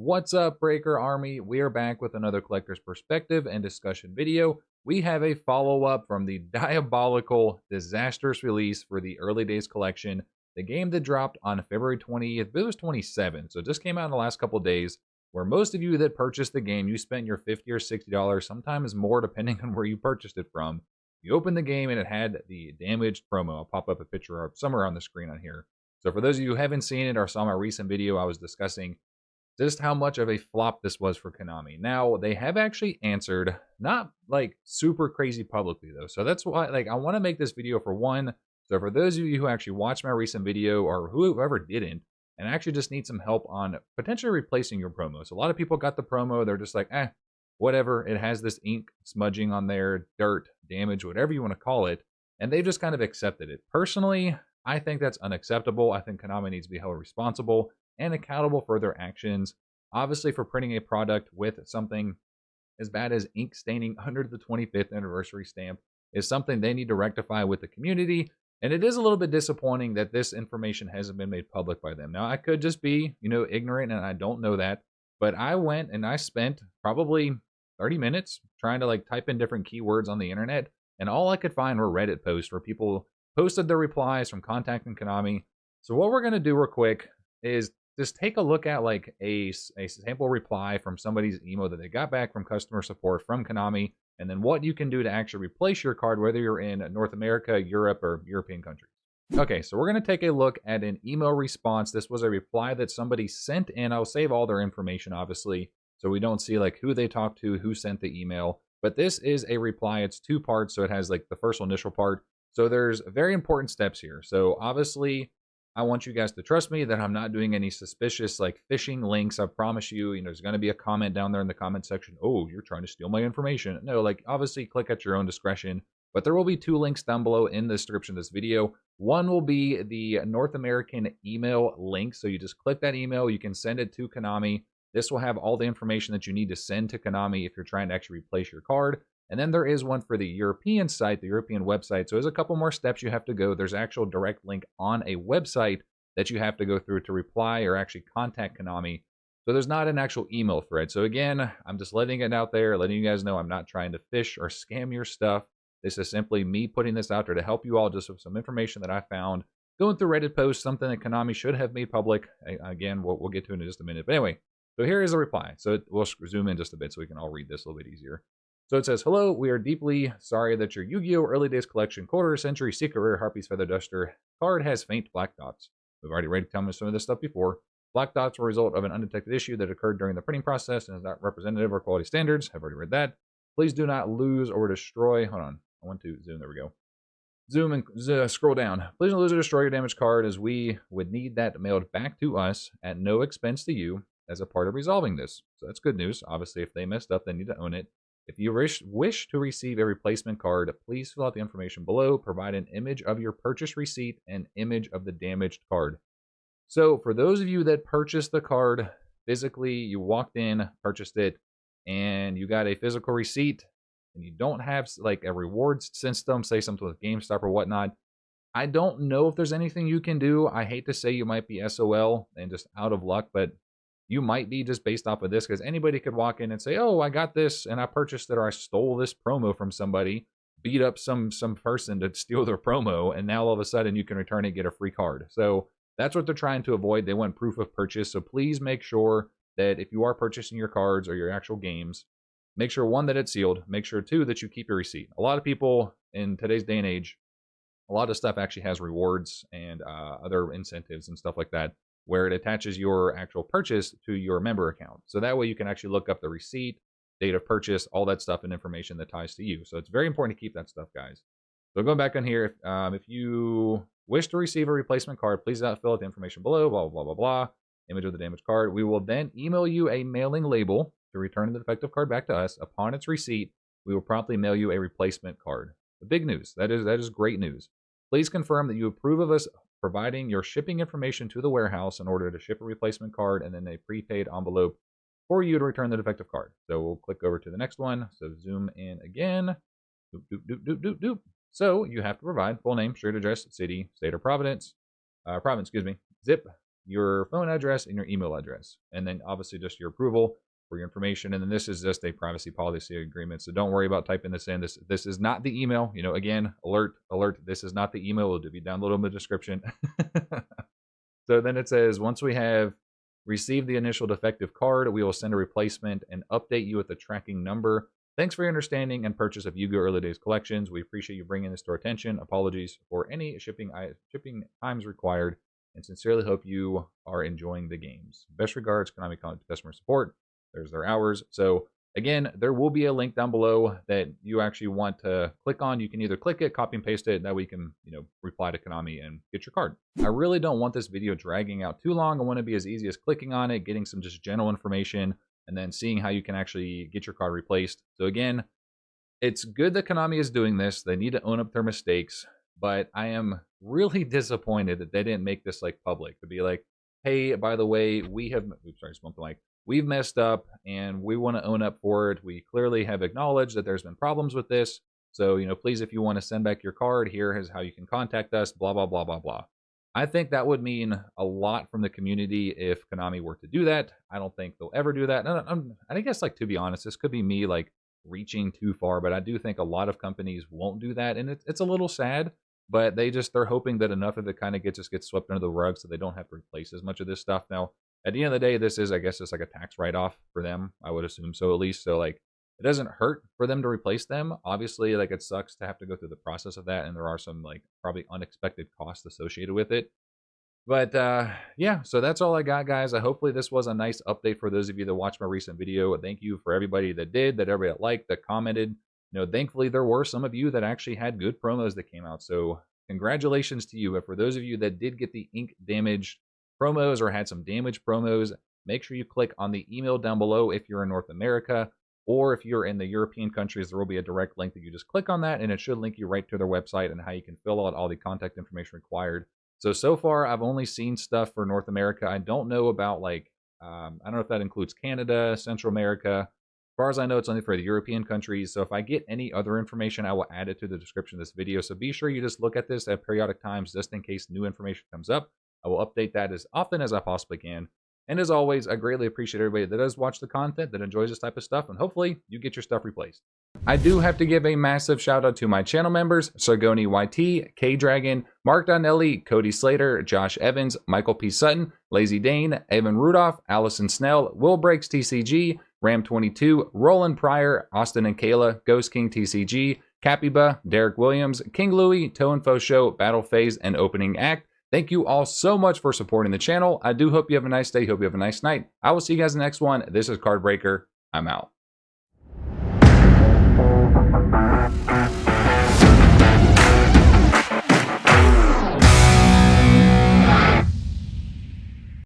What's up, Breaker Army? We are back with another collector's perspective and discussion video. We have a follow-up from the diabolical, disastrous release for the Early Days collection, the game that dropped on February 20th, it was 27th, so it just came out in the last couple days, where most of you that purchased the game, you spent your $50 or $60, sometimes more depending on where you purchased it from. You opened the game and it had the damaged promo. I'll pop up a picture of somewhere on the screen on here. So for those of you who haven't seen it or saw my recent video, I was discussing just how much of a flop this was for Konami. Now, they have actually answered, not like super crazy publicly though. So that's why I want to make this video for one. So for those of you who actually watched my recent video or whoever didn't, and actually just need some help on potentially replacing your promo. So a lot of people got the promo, they're just like, whatever. It has this ink smudging on there, dirt, damage, whatever you want to call it. And they just kind of accepted it. Personally, I think that's unacceptable. I think Konami needs to be held responsible and accountable for their actions. Obviously, for printing a product with something as bad as ink staining under the 25th anniversary stamp is something they need to rectify with the community. And it is a little bit disappointing that this information hasn't been made public by them. Now, I could just be, ignorant and I don't know that. But I went and I spent probably 30 minutes trying to type in different keywords on the internet. And all I could find were Reddit posts where people posted their replies from contacting Konami. So what we're going to do real quick is just take a look at a sample reply from somebody's email that they got back from customer support from Konami, and then what you can do to actually replace your card, whether you're in North America, Europe, or European countries. Okay, so we're going to take a look at an email response. This was a reply that somebody sent in. I'll save all their information, obviously, so we don't see who they talked to, who sent the email. But this is a reply. It's two parts, so it has the first initial part. So there's very important steps here. So obviously, I want you guys to trust me that I'm not doing any suspicious phishing links. I promise you, there's going to be a comment down there in the comment section. Oh, you're trying to steal my information. No, obviously click at your own discretion, but there will be two links down below in the description of this video. One will be the North American email link. So you just click that email. You can send it to Konami. This will have all the information that you need to send to Konami if you're trying to actually replace your card. And then there is one for the European site, the European website. So there's a couple more steps you have to go. There's actual direct link on a website that you have to go through to reply or actually contact Konami. So there's not an actual email thread. So again, I'm just letting it out there, letting you guys know I'm not trying to phish or scam your stuff. This is simply me putting this out there to help you all just with some information that I found going through Reddit posts, something that Konami should have made public. Again, we'll get to it in just a minute. But anyway, so here is the reply. So we'll zoom in just a bit so we can all read this a little bit easier. So it says, hello, we are deeply sorry that your Yu-Gi-Oh! Early Days Collection Quarter Century Secret Rare Harpy's Feather Duster card has faint black dots. We've already read some of this stuff before. Black dots were a result of an undetected issue that occurred during the printing process and is not representative of quality standards. I've already read that. Please do not lose or destroy. Hold on. I want to zoom. There we go. Zoom and scroll down. Please don't lose or destroy your damaged card, as we would need that mailed back to us at no expense to you as a part of resolving this. So that's good news. Obviously, if they messed up, they need to own it. If you wish to receive a replacement card, please fill out the information below. Provide an image of your purchase receipt and image of the damaged card. So for those of you that purchased the card physically, you walked in, purchased it, and you got a physical receipt, and you don't have a rewards system, say something with GameStop or whatnot, I don't know if there's anything you can do. I hate to say you might be SOL and just out of luck, but you might be just based off of this, because anybody could walk in and say, oh, I got this and I purchased it, or I stole this promo from somebody, beat up some person to steal their promo, and now all of a sudden you can return it and get a free card. So that's what they're trying to avoid. They want proof of purchase. So please make sure that if you are purchasing your cards or your actual games, make sure, one, that it's sealed. Make sure, two, that you keep your receipt. A lot of people in today's day and age, a lot of stuff actually has rewards and other incentives and stuff like that, where it attaches your actual purchase to your member account. So that way you can actually look up the receipt, date of purchase, all that stuff and information that ties to you. So it's very important to keep that stuff, guys. So going back on here, if you wish to receive a replacement card, please fill out the information below, blah, blah, blah, blah, image of the damaged card. We will then email you a mailing label to return the defective card back to us. Upon its receipt, we will promptly mail you a replacement card. The big news. That is great news. Please confirm that you approve of us providing your shipping information to the warehouse in order to ship a replacement card and then a prepaid envelope for you to return the defective card. So we'll click over to the next one. So zoom in again. Doop, doop, doop, doop, doop, doop. So you have to provide full name, street address, city, state, or province, zip, your phone address, and your email address. And then obviously just your approval for your information. And then this is just a privacy policy agreement. So don't worry about typing this in. This is not the email. You know, again, alert, this is not the email. It'll be down below in the description. So then it says, once we have received the initial defective card, we will send a replacement and update you with the tracking number. Thanks for your understanding and purchase of Yugioh Early Days Collections. We appreciate you bringing this to our attention. Apologies for any shipping times required, and sincerely hope you are enjoying the games. Best regards, Konami Customer Support. There's their hours. So again, there will be a link down below that you actually want to click on. You can either click it, copy and paste it. That way you can, reply to Konami and get your card. I really don't want this video dragging out too long. I want to be as easy as clicking on it, getting some just general information, and then seeing how you can actually get your card replaced. So again, it's good that Konami is doing this. They need to own up their mistakes, but I am really disappointed that they didn't make this like public, to be like, hey, by the way, we've messed up and we want to own up for it. We clearly have acknowledged that there's been problems with this. So, please, if you want to send back your card, here is how you can contact us, blah, blah, blah, blah, blah. I think that would mean a lot from the community if Konami were to do that. I don't think they'll ever do that. I guess, to be honest, this could be me, reaching too far, but I do think a lot of companies won't do that. And it's a little sad, but they're hoping that enough of it kind of gets swept under the rug so they don't have to replace as much of this stuff. Now, at the end of the day, this is, I guess, just like a tax write-off for them. I would assume so, at least. So, it doesn't hurt for them to replace them. Obviously, it sucks to have to go through the process of that, and there are some, probably unexpected costs associated with it. But, yeah, so that's all I got, guys. Hopefully this was a nice update for those of you that watched my recent video. Thank you for everybody that did, that everybody that liked, that commented. Thankfully, there were some of you that actually had good promos that came out. So, congratulations to you. But for those of you that did get the ink damaged promos or had some damaged promos, make sure you click on the email down below if you're in North America, or if you're in the European countries, there will be a direct link that you just click on that, and it should link you right to their website and how you can fill out all the contact information required. So far, I've only seen stuff for North America. I don't know about, I don't know if that includes Canada, Central America. As far as I know, it's only for the European countries. So if I get any other information, I will add it to the description of this video. So be sure you just look at this at periodic times, just in case new information comes up. I will update that as often as I possibly can. And as always, I greatly appreciate everybody that does watch the content, that enjoys this type of stuff, and hopefully you get your stuff replaced. I do have to give a massive shout out to my channel members: Sargoni YT, K-Dragon, Mark Donnelly, Cody Slater, Josh Evans, Michael P. Sutton, Lazy Dane, Evan Rudolph, Allison Snell, Will Breaks TCG, Ram22, Roland Pryor, Austin and Kayla, Ghost King TCG, Capiba, Derek Williams, King Louie, Toe and Fo Show, Battle Phase, and Opening Act. Thank you all so much for supporting the channel. I do hope you have a nice day. Hope you have a nice night. I will see you guys in the next one. This is CardBreaker. I'm out.